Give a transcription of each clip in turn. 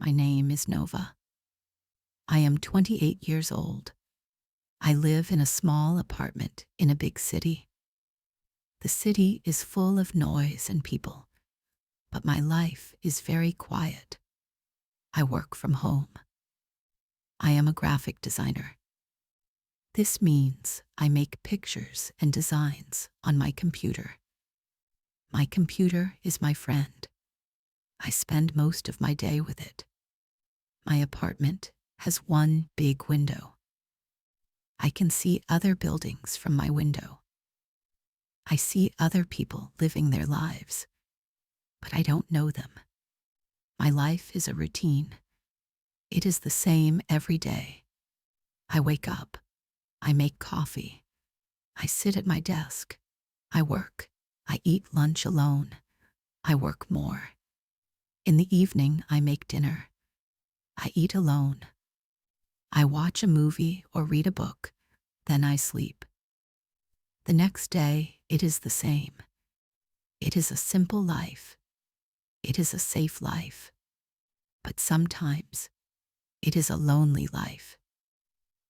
My name is Nova. I am 28 years old. I live in a small apartment in a big city. The city is full of noise and people, but my life is very quiet. I work from home. I am a graphic designer. This means I make pictures and designs on my computer. My computer is my friend. I spend most of my day with it. My apartment has one big window. I can see other buildings from my window. I see other people living their lives, but I don't know them. My life is a routine. It is the same every day. I wake up. I make coffee. I sit at my desk. I work. I eat lunch alone. I work more. In the evening, I make dinner. I eat alone. I watch a movie or read a book, then I sleep. The next day, it is the same. It is a simple life. It is a safe life. But sometimes, it is a lonely life.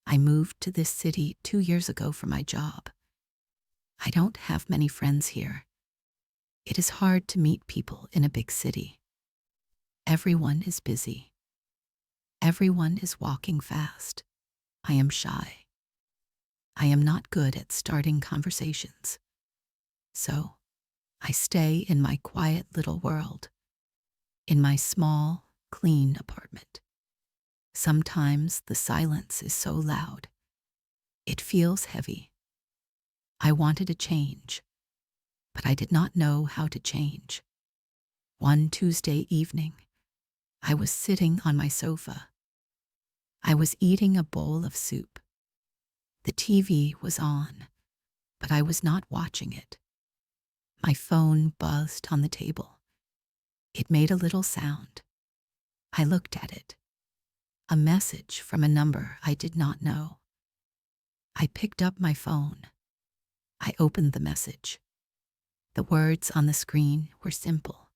I moved to this city 2 years ago for my job. I don't have many friends here. It is hard to meet people in a big city. Everyone is busy. Everyone is walking fast. I am shy. I am not good at starting conversations. So, I stay in my quiet little world, in my small, clean apartment. Sometimes the silence is so loud. It feels heavy. I wanted to change, but I did not know how to change. One Tuesday evening, I was sitting on my sofa. I was eating a bowl of soup. The TV was on, but I was not watching it. My phone buzzed on the table. It made a little sound. I looked at it. A message from a number I did not know. I picked up my phone. I opened the message. The words on the screen were simple.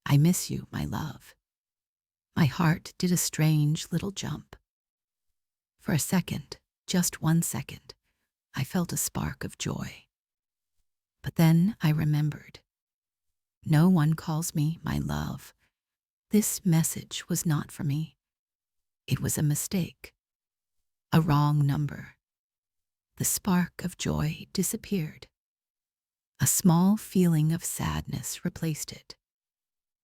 I miss you, my love. My heart did a strange little jump. For a second, just 1 second, I felt a spark of joy. But then I remembered. No one calls me my love. This message was not for me. It was a mistake. A wrong number. The spark of joy disappeared. A small feeling of sadness replaced it.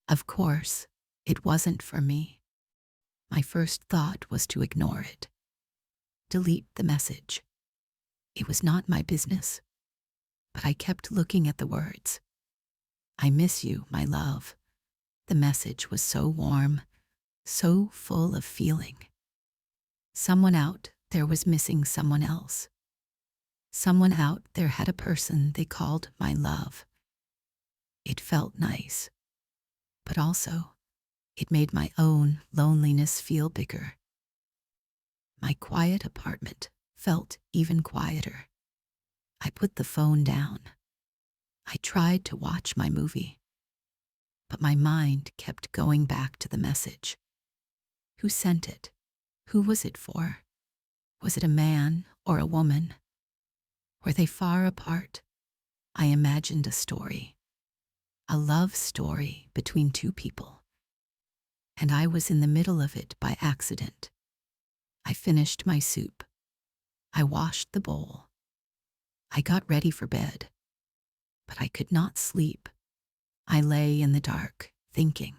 Of course, it wasn't for me. My first thought was to ignore it. Delete the message. It was not my business. But I kept looking at the words. I miss you, my love. The message was so warm, so full of feeling. Someone out there was missing someone else. Someone out there had a person they called my love. It felt nice, but also it made my own loneliness feel bigger. My quiet apartment felt even quieter. I put the phone down. I tried to watch my movie, but my mind kept going back to the message. Who sent it? Who was it for? Was it a man or a woman? Were they far apart? I imagined a story, a love story between two people, and I was in the middle of it by accident. I finished my soup. I washed the bowl. I got ready for bed, but I could not sleep. I lay in the dark, thinking.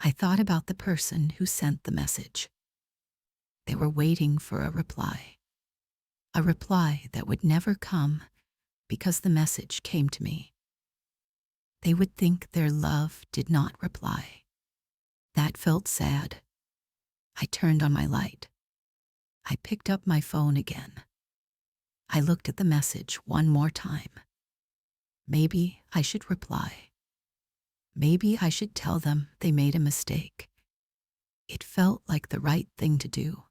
I thought about the person who sent the message. They were waiting for a reply that would never come because the message came to me. They would think their love did not reply. That felt sad. I turned on my light. I picked up my phone again. I looked at the message one more time. Maybe I should reply. Maybe I should tell them they made a mistake. It felt like the right thing to do.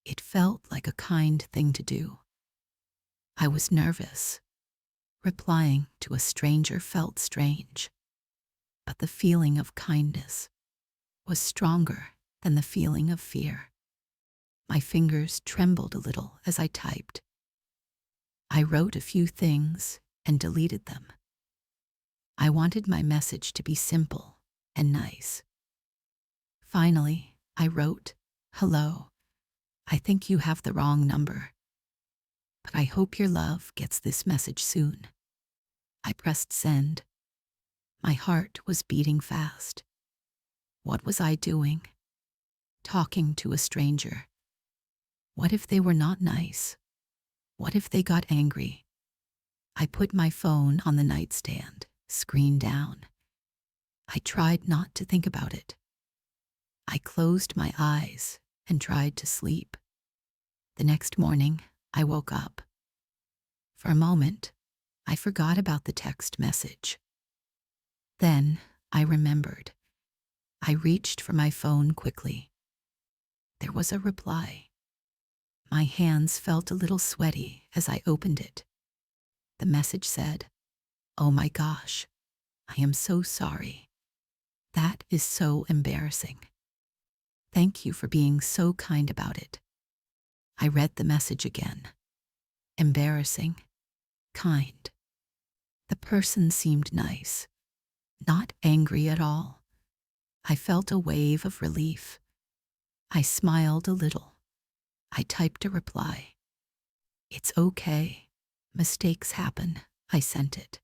It felt like a kind thing to do. I was nervous. Replying to a stranger felt strange, but the feeling of kindness, was stronger than the feeling of fear. My fingers trembled a little as I typed. I wrote a few things and deleted them. I wanted my message to be simple and nice. Finally, I wrote, "Hello, I think you have the wrong number, but I hope your love gets this message soon." I pressed send. My heart was beating fast. What was I doing? Talking to a stranger. What if they were not nice? What if they got angry? I put my phone on the nightstand, screen down. I tried not to think about it. I closed my eyes and tried to sleep. The next morning, I woke up. For a moment, I forgot about the text message. Then I remembered. I reached for my phone quickly. There was a reply. My hands felt a little sweaty as I opened it. The message said, "Oh my gosh, I am so sorry. That is so embarrassing. Thank you for being so kind about it." I read the message again. Embarrassing, kind. The person seemed nice, not angry at all. I felt a wave of relief. I smiled a little. I typed a reply. "It's okay. Mistakes happen." I sent it.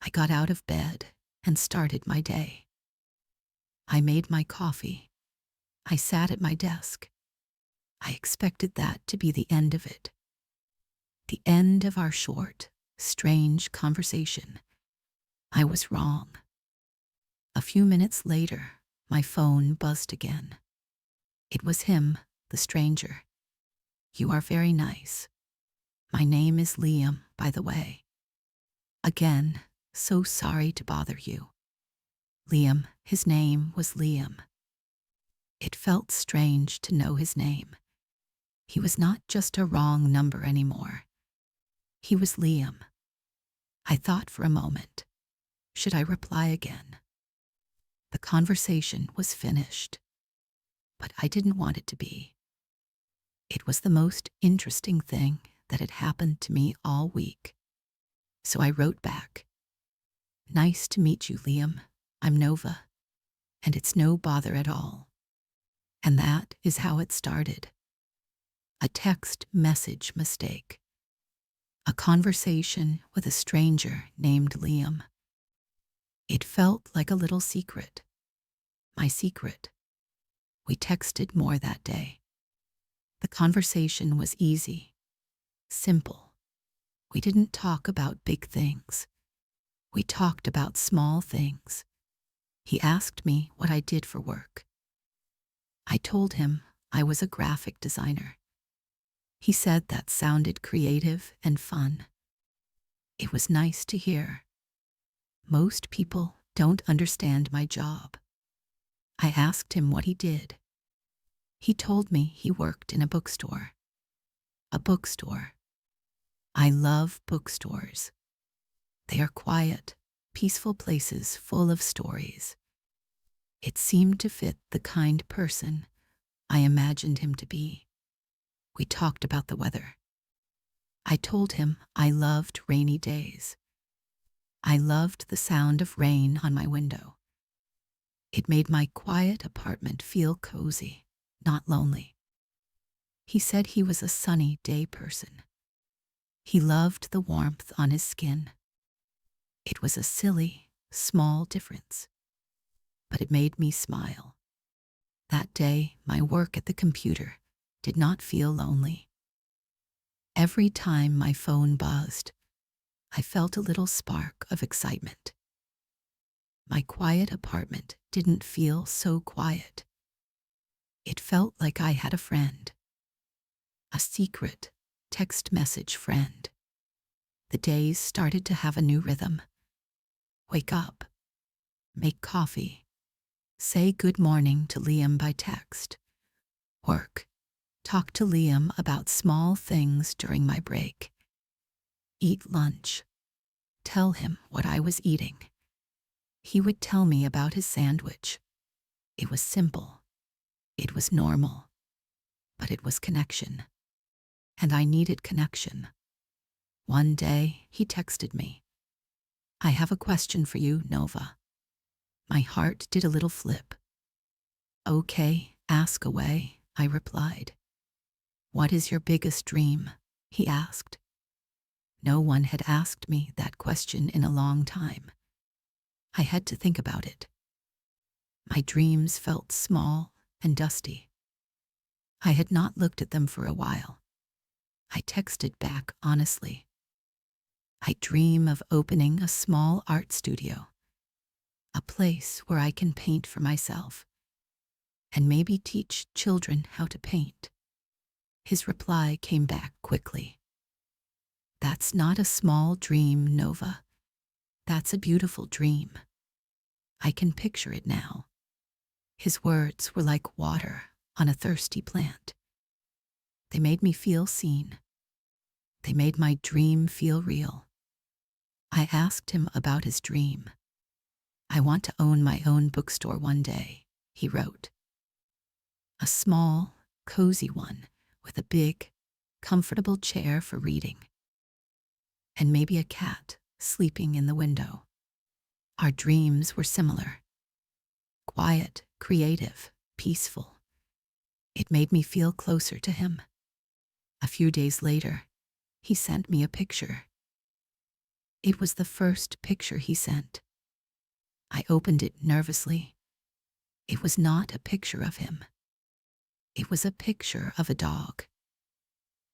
I got out of bed and started my day. I made my coffee. I sat at my desk. I expected that to be the end of it. The end of our short, strange conversation. I was wrong. A few minutes later, my phone buzzed again. It was him, the stranger. "You are very nice. My name is Liam, by the way. Again, so sorry to bother you." Liam, his name was Liam. It felt strange to know his name. He was not just a wrong number anymore. He was Liam. I thought for a moment. Should I reply again? The conversation was finished, but I didn't want it to be. It was the most interesting thing that had happened to me all week. So I wrote back, "Nice to meet you, Liam. I'm Nova, and it's no bother at all." And that is how it started. A text message mistake. A conversation with a stranger named Liam. It felt like a little secret. My secret. We texted more that day. The conversation was easy, simple. We didn't talk about big things. We talked about small things. He asked me what I did for work. I told him I was a graphic designer. He said that sounded creative and fun. It was nice to hear. Most people don't understand my job. I asked him what he did. He told me he worked in a bookstore. A bookstore. I love bookstores. They are quiet, peaceful places full of stories. It seemed to fit the kind person I imagined him to be. We talked about the weather. I told him I loved rainy days. I loved the sound of rain on my window. It made my quiet apartment feel cozy, not lonely. He said he was a sunny day person. He loved the warmth on his skin. It was a silly, small difference, but it made me smile. That day, my work at the computer did not feel lonely. Every time my phone buzzed, I felt a little spark of excitement. My quiet apartment didn't feel so quiet. It felt like I had a friend. A secret text message friend. The days started to have a new rhythm. Wake up. Make coffee. Say good morning to Liam by text. Work. Talk to Liam about small things during my break. Eat lunch. Tell him what I was eating. He would tell me about his sandwich. It was simple. It was normal. But it was connection. And I needed connection. One day, he texted me. "I have a question for you, Nova." My heart did a little flip. "Okay, ask away," I replied. "What is your biggest dream?" he asked. No one had asked me that question in a long time. I had to think about it. My dreams felt small and dusty. I had not looked at them for a while. I texted back honestly. "I dream of opening a small art studio, a place where I can paint for myself, and maybe teach children how to paint." His reply came back quickly. "That's not a small dream, Nova. That's a beautiful dream. I can picture it now." His words were like water on a thirsty plant. They made me feel seen. They made my dream feel real. I asked him about his dream. "I want to own my own bookstore one day," he wrote. "A small, cozy one with a big, comfortable chair for reading. And maybe a cat sleeping in the window." Our dreams were similar. Quiet, creative, peaceful. It made me feel closer to him. A few days later, he sent me a picture. It was the first picture he sent. I opened it nervously. It was not a picture of him. It was a picture of a dog.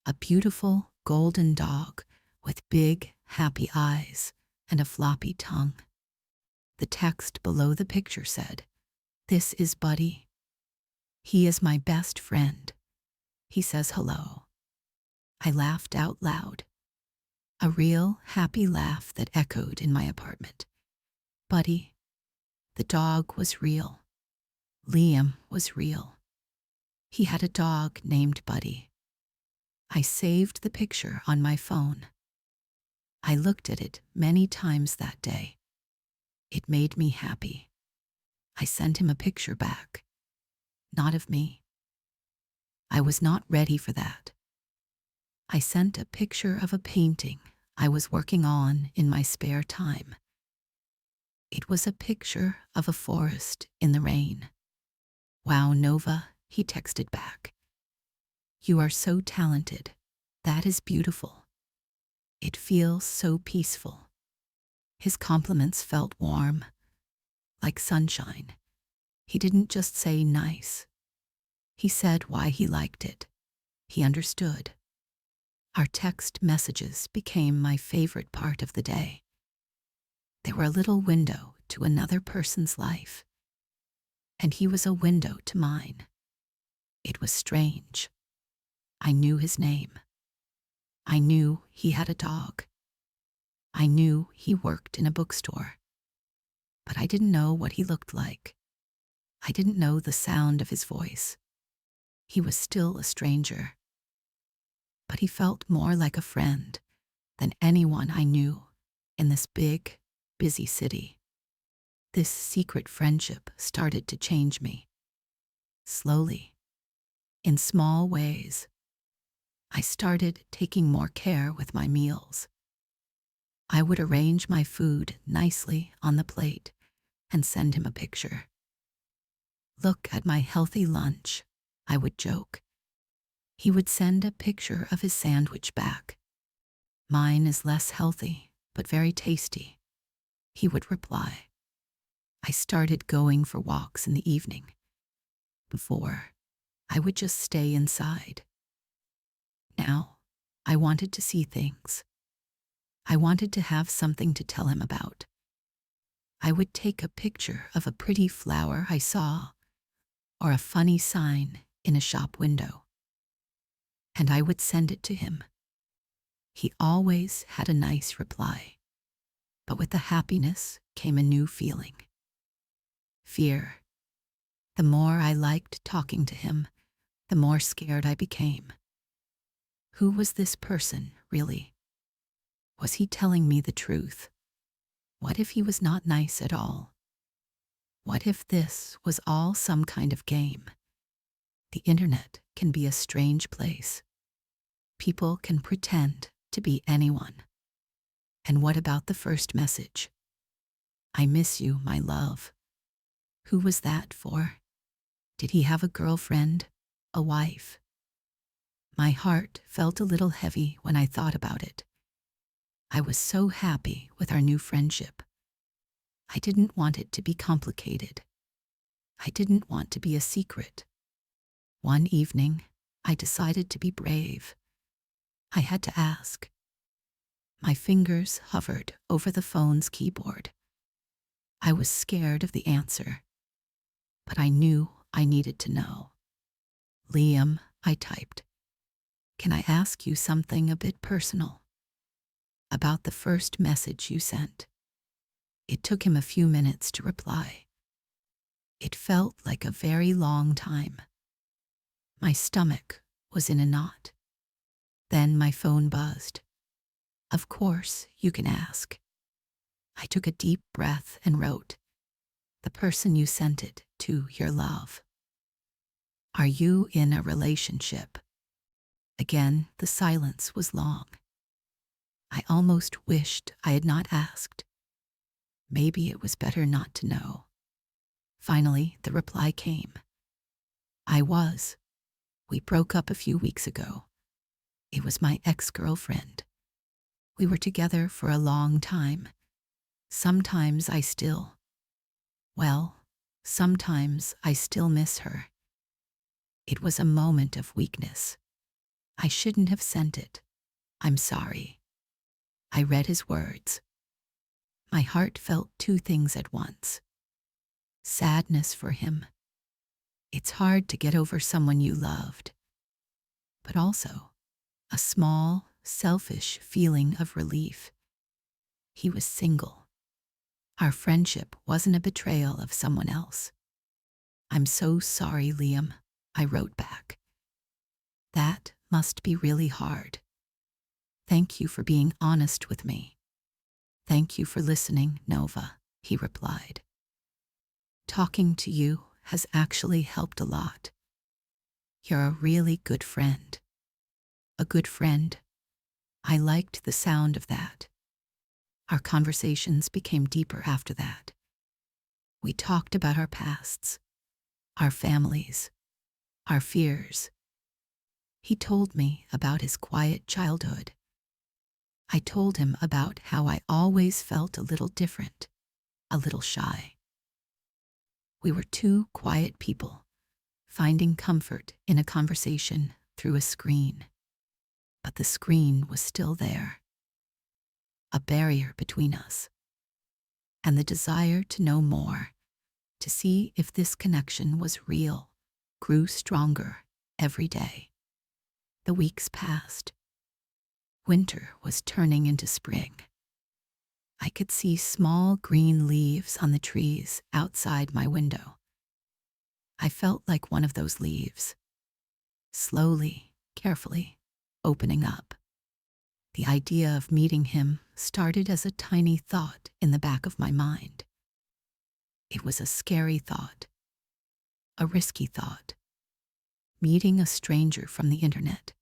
A beautiful golden dog with big, happy eyes and a floppy tongue. The text below the picture said, "This is Buddy. He is my best friend. He says hello." I laughed out loud. A real, happy laugh that echoed in my apartment. Buddy, the dog, was real. Liam was real. He had a dog named Buddy. I saved the picture on my phone. I looked at it many times that day. It made me happy. I sent him a picture back. Not of me. I was not ready for that. I sent a picture of a painting I was working on in my spare time. It was a picture of a forest in the rain. "Wow, Nova," he texted back. "You are so talented. That is beautiful. It feels so peaceful." His compliments felt warm, like sunshine. He didn't just say nice. He said why he liked it. He understood. Our text messages became my favorite part of the day. They were a little window to another person's life, and he was a window to mine. It was strange. I knew his name. I knew he had a dog. I knew he worked in a bookstore. But I didn't know what he looked like. I didn't know the sound of his voice. He was still a stranger. But he felt more like a friend than anyone I knew in this big, busy city. This secret friendship started to change me. Slowly, in small ways. I started taking more care with my meals. I would arrange my food nicely on the plate and send him a picture. "Look at my healthy lunch," I would joke. He would send a picture of his sandwich back. "Mine is less healthy, but very tasty," he would reply. I started going for walks in the evening. Before, I would just stay inside. Now, I wanted to see things. I wanted to have something to tell him about. I would take a picture of a pretty flower I saw, or a funny sign in a shop window, and I would send it to him. He always had a nice reply, but with the happiness came a new feeling. Fear. The more I liked talking to him, the more scared I became. Who was this person, really? Was he telling me the truth? What if he was not nice at all? What if this was all some kind of game? The internet can be a strange place. People can pretend to be anyone. And what about the first message? I miss you, my love. Who was that for? Did he have a girlfriend? A wife? My heart felt a little heavy when I thought about it. I was so happy with our new friendship. I didn't want it to be complicated. I didn't want to be a secret. One evening, I decided to be brave. I had to ask. My fingers hovered over the phone's keyboard. I was scared of the answer, but I knew I needed to know. Liam, I typed. Can I ask you something a bit personal? About the first message you sent. It took him a few minutes to reply. It felt like a very long time. My stomach was in a knot. Then my phone buzzed. Of course, you can ask. I took a deep breath and wrote, the person you sent it to, your love. Are you in a relationship? Again, the silence was long. I almost wished I had not asked. Maybe it was better not to know. Finally, the reply came. I was. We broke up a few weeks ago. It was my ex-girlfriend. We were together for a long time. Sometimes I still miss her. It was a moment of weakness. I shouldn't have sent it. I'm sorry. I read his words. My heart felt two things at once. Sadness for him. It's hard to get over someone you loved. But also, a small, selfish feeling of relief. He was single. Our friendship wasn't a betrayal of someone else. I'm so sorry, Liam, I wrote back. That must be really hard. Thank you for being honest with me. Thank you for listening, Nova, he replied. Talking to you has actually helped a lot. You're a really good friend. A good friend. I liked the sound of that. Our conversations became deeper after that. We talked about our pasts, our families, our fears. He told me about his quiet childhood. I told him about how I always felt a little different, a little shy. We were two quiet people, finding comfort in a conversation through a screen. But the screen was still there. A barrier between us. And the desire to know more, to see if this connection was real, grew stronger every day. The weeks passed. Winter was turning into spring. I could see small green leaves on the trees outside my window. I felt like one of those leaves, slowly, carefully, opening up. The idea of meeting him started as a tiny thought in the back of my mind. It was a scary thought, a risky thought. Meeting a stranger from the internet.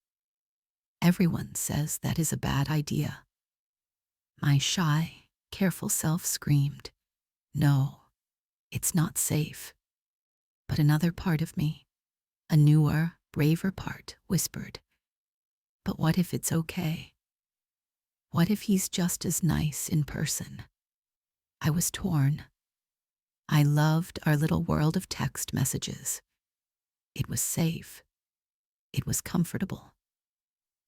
Everyone says that is a bad idea. My shy, careful self screamed, no, it's not safe. But another part of me, a newer, braver part, whispered, but what if it's okay? What if he's just as nice in person? I was torn. I loved our little world of text messages. It was safe. It was comfortable.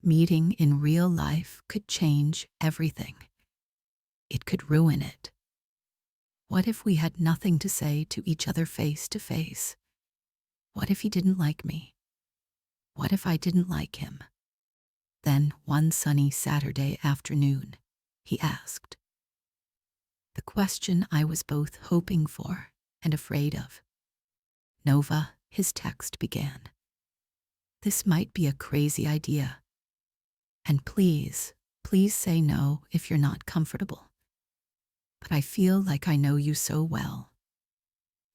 Meeting in real life could change everything. It could ruin it. What if we had nothing to say to each other face to face? What if he didn't like me? What if I didn't like him? Then, one sunny Saturday afternoon, he asked. The question I was both hoping for and afraid of. Nova, his text began. This might be a crazy idea. And please say no if you're not comfortable. But I feel like I know you so well.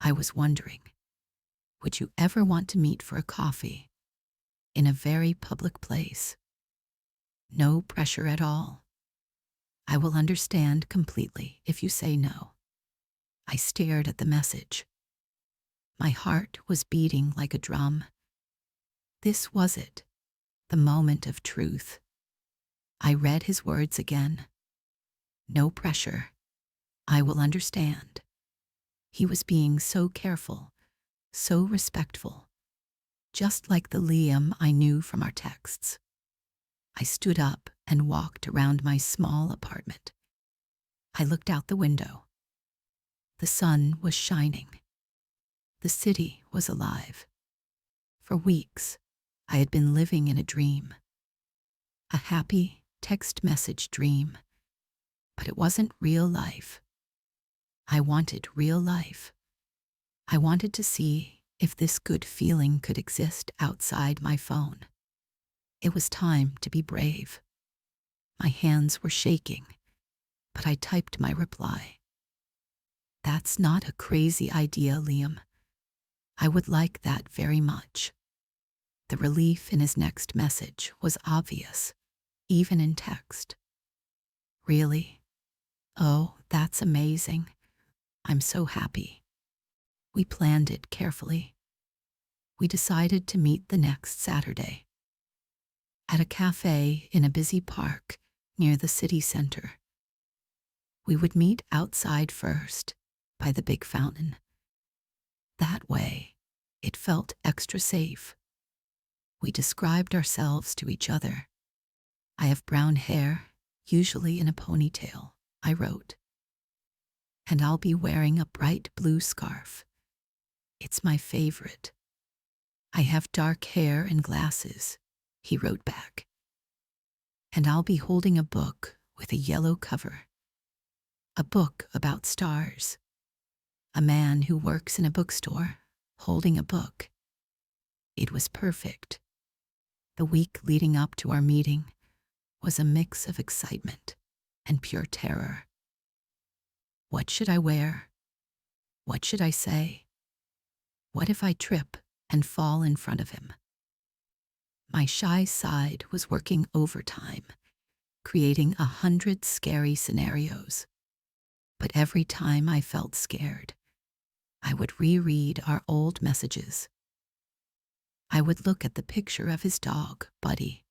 I was wondering, would you ever want to meet for a coffee in a very public place? No pressure at all. I will understand completely if you say no. I stared at the message. My heart was beating like a drum. This was it, the moment of truth. I read his words again. No pressure. I will understand. He was being so careful, so respectful, just like the Liam I knew from our texts. I stood up and walked around my small apartment. I looked out the window. The sun was shining. The city was alive. For weeks, I had been living in a dream. A happy text message dream. But it wasn't real life. I wanted real life. I wanted to see if this good feeling could exist outside my phone. It was time to be brave. My hands were shaking, but I typed my reply. That's not a crazy idea, Liam. I would like that very much. The relief in his next message was obvious, even in text. Really? Oh, that's amazing. I'm so happy. We planned it carefully. We decided to meet the next Saturday at a cafe in a busy park near the city center. We would meet outside first, by the big fountain. That way, it felt extra safe. We described ourselves to each other. I have brown hair, usually in a ponytail, I wrote. And I'll be wearing a bright blue scarf. It's my favorite. I have dark hair and glasses, he wrote back. And I'll be holding a book with a yellow cover. A book about stars. A man who works in a bookstore, holding a book. It was perfect. The week leading up to our meeting was a mix of excitement and pure terror. What should I wear? What should I say? What if I trip and fall in front of him? My shy side was working overtime, creating 100 scary scenarios. But every time I felt scared, I would reread our old messages. I would look at the picture of his dog, Buddy.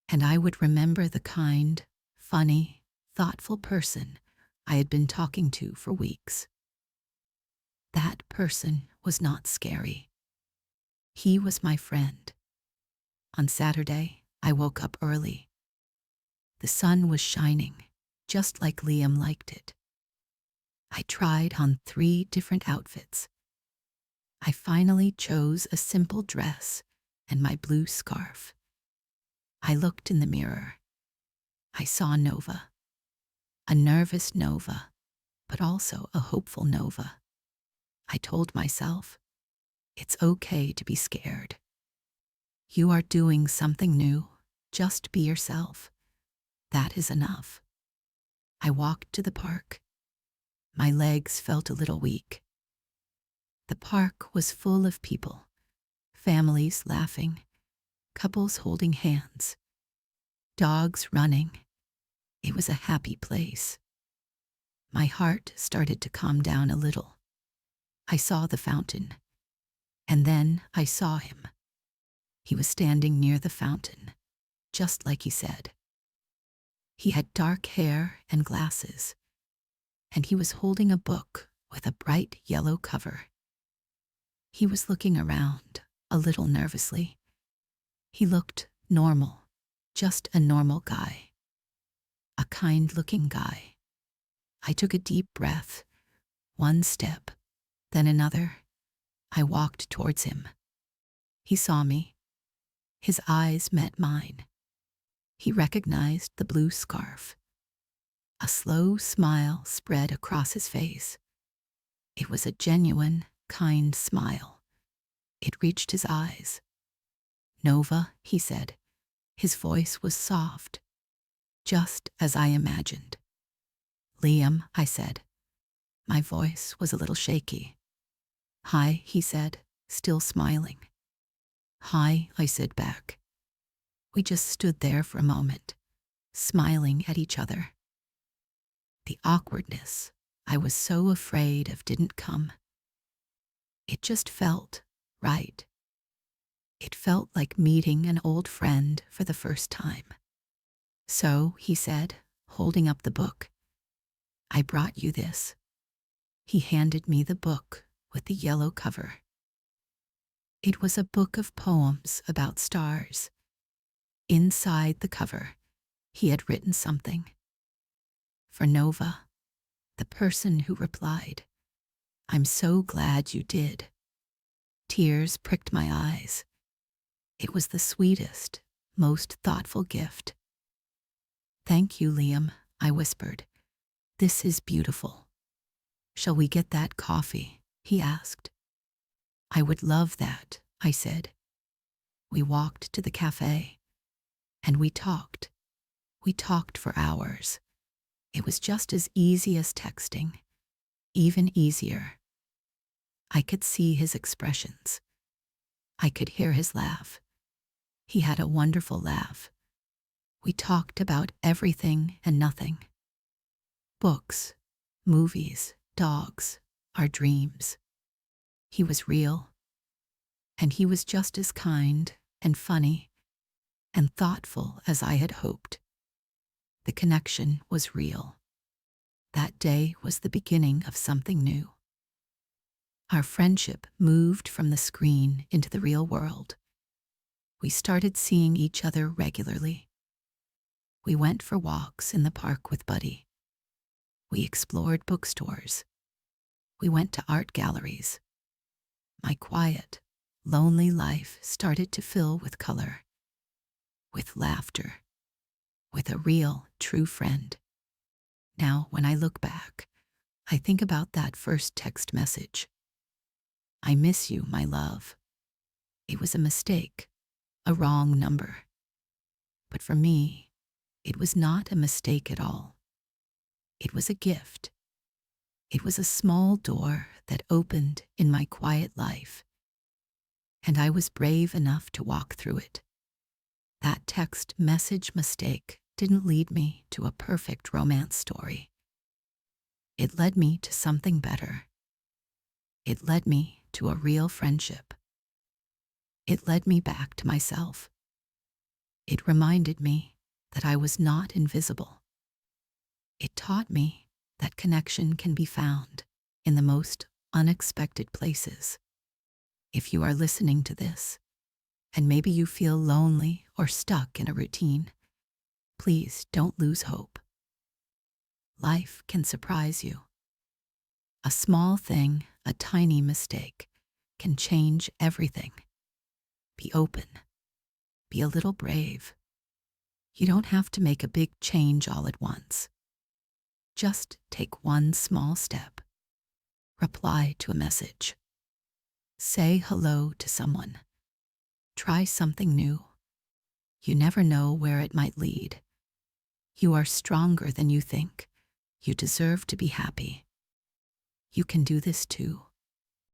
And I would remember the kind, funny, thoughtful person I had been talking to for weeks. That person was not scary. He was my friend. On Saturday, I woke up early. The sun was shining, just like Liam liked it. I tried on 3 different outfits. I finally chose a simple dress and my blue scarf. I looked in the mirror. I saw Nova. A nervous Nova, but also a hopeful Nova. I told myself, it's okay to be scared. You are doing something new. Just be yourself. That is enough. I walked to the park. My legs felt a little weak. The park was full of people, families laughing, couples holding hands, dogs running. It was a happy place. My heart started to calm down a little. I saw the fountain, and then I saw him. He was standing near the fountain, just like he said. He had dark hair and glasses, and he was holding a book with a bright yellow cover. He was looking around, a little nervously. He looked normal, just a normal guy. A kind-looking guy. I took a deep breath, 1 step, then another. I walked towards him. He saw me. His eyes met mine. He recognized the blue scarf. A slow smile spread across his face. It was a genuine, kind smile. It reached his eyes. Nova, he said. His voice was soft, just as I imagined. Liam, I said. My voice was a little shaky. "Hi," he said, still smiling. "Hi," I said back. We just stood there for a moment, smiling at each other. The awkwardness I was so afraid of didn't come. It just felt right. It felt like meeting an old friend for the first time. "So," he said, holding up the book, "I brought you this." He handed me the book with the yellow cover. It was a book of poems about stars. Inside the cover, he had written something. For Nova, the person who replied, "I'm so glad you did." Tears pricked my eyes. It was the sweetest, most thoughtful gift. "Thank you, Liam," I whispered. "This is beautiful." "Shall we get that coffee?" he asked. "I would love that," I said. We walked to the cafe, and we talked. We talked for hours. It was just as easy as texting, even easier. I could see his expressions. I could hear his laugh. He had a wonderful laugh. We talked about everything and nothing. Books, movies, dogs, our dreams. He was real, and he was just as kind and funny and thoughtful as I had hoped. The connection was real. That day was the beginning of something new. Our friendship moved from the screen into the real world. We started seeing each other regularly. We went for walks in the park with Buddy. We explored bookstores. We went to art galleries. My quiet, lonely life started to fill with color, with laughter, with a real, true friend. Now, when I look back, I think about that first text message. "I miss you, my love." It was a mistake, a wrong number. But for me, it was not a mistake at all. It was a gift. It was a small door that opened in my quiet life, and I was brave enough to walk through it. That text message mistake didn't lead me to a perfect romance story. It led me to something better. It led me to a real friendship. It led me back to myself. It reminded me that I was not invisible. It taught me that connection can be found in the most unexpected places. If you are listening to this, and maybe you feel lonely or stuck in a routine, please don't lose hope. Life can surprise you. A small thing, a tiny mistake, can change everything. Be open. Be a little brave. You don't have to make a big change all at once. Just take one small step. Reply to a message. Say hello to someone. Try something new. You never know where it might lead. You are stronger than you think. You deserve to be happy. You can do this too.